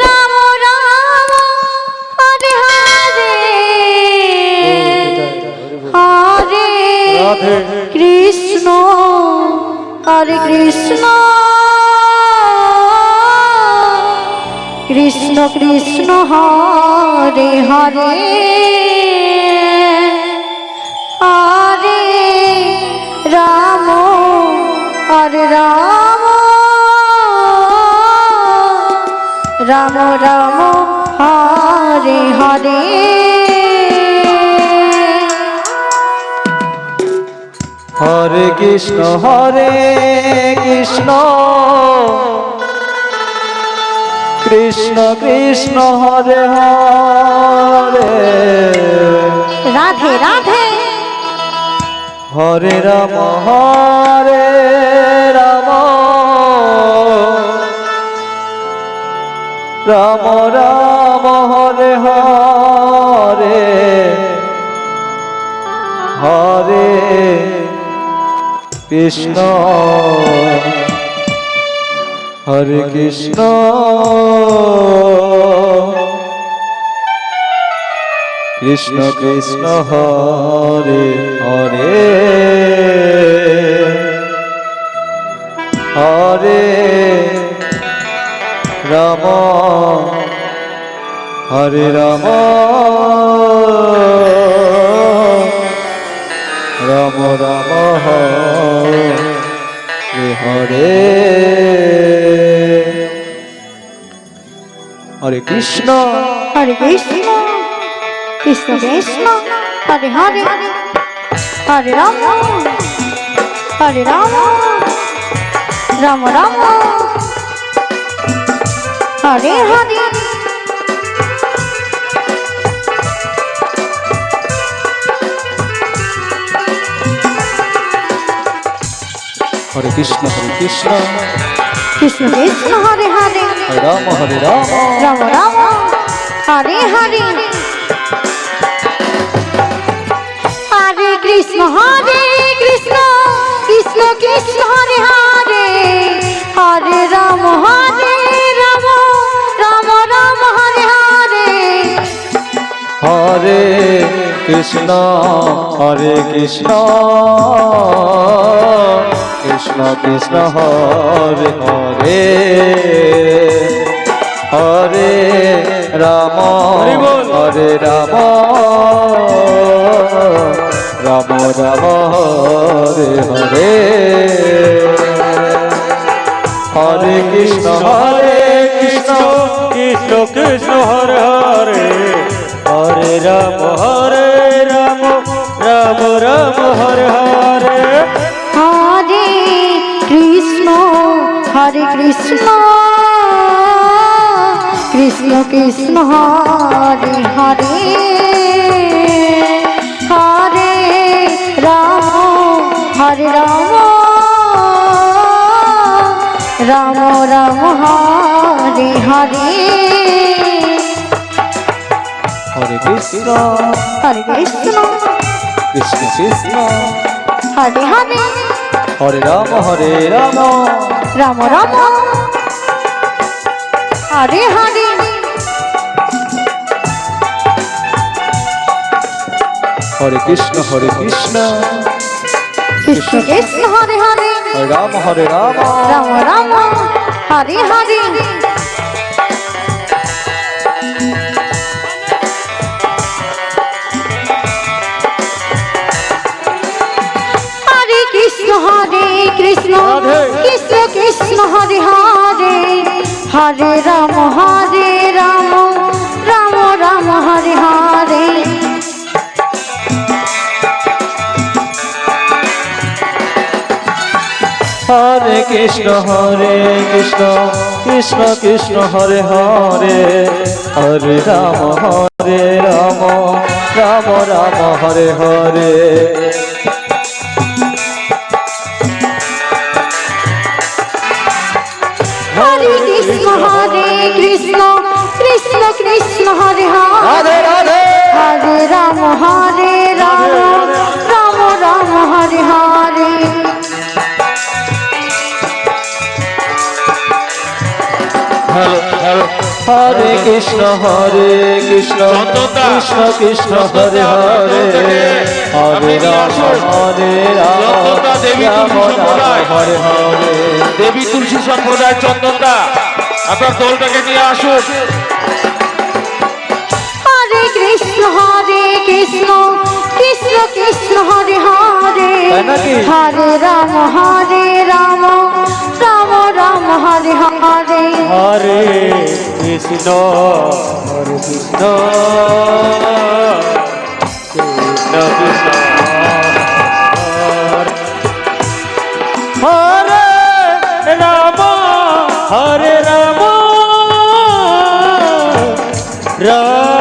রাম রাম হরে হরে হরে কৃষ্ণ হরে কৃষ্ণ কৃষ্ণ কৃষ্ণ হরে হরে হরে রাম হরে রাম রাম রাম হরে হরে হরে কৃষ্ণ কৃষ্ণ কৃষ্ণ হরে হরে রাধে রাধে হরে রাম রাম রাম হরে হরে হরে কৃষ্ণ হরে কৃষ্ণ কৃষ্ণ কৃষ্ণ হরে হরে হরে রাম হরে রাম রাম রাম হরে হরে হরে কৃষ্ণ হরে কৃষ্ণ কৃষ্ণ কৃষ্ণ হরে হরে হরে রাম হরে রাম রাম রাম হরে হরে হরে কৃষ্ণ কৃষ্ণ কৃষ্ণ হরে হরে হরে রাম রাম রাম হরে হরে হরে কৃষ্ণ কৃষ্ণ কৃষ্ণ হরে হরে হরে রাম রাম রাম হরে হরে হরে কৃষ্ণ কৃষ্ণ কৃষ্ণ হরে হরে হরে রাম রাম রাম হরে হরে হরে কৃষ্ণ কৃষ্ণ কৃষ্ণ হরে হরে হরে রাম রাম রাম হরে হরে হরে কৃষ্ণ কৃষ্ণ কৃষ্ণ হরে হরে হরে রাম রাম রাম হরে হরে হরে কৃষ্ণ কৃষ্ণ কৃষ্ণ হরে হরে হরে রাম রাম রাম হরে হরে হরে কৃষ্ণ কৃষ্ণ কৃষ্ণ হরে হরে হরে রাম রাম রাম হরে হরে কৃষ্ণ কৃষ্ণ হরে হরে হরে রাম রাম রাম হরে হরে হরে কৃষ্ণ কৃষ্ণ কৃষ্ণ হরে হরে হরে রাম রাম রাম হরে হরে হরে কৃষ্ণ কৃষ্ণ হরে হরে হরে রাম রাম রাম হরে হরে হরে কৃষ্ণ কৃষ্ণ কৃষ্ণ হরে হরে হরে রাম রাম রাম হরে হরে। দেবী তুলসী সম্প্রদায় চন্দনদা আপনার দলটাকে নিয়ে আসুন। হরে কৃষ্ণ কৃষ্ণ কৃষ্ণ হরে হরে তাই নাকি? হরে রাম রাম রাম হরে হরে। হরে কৃষ্ণ কৃষ্ণ কৃষ্ণ হরে রাম রাম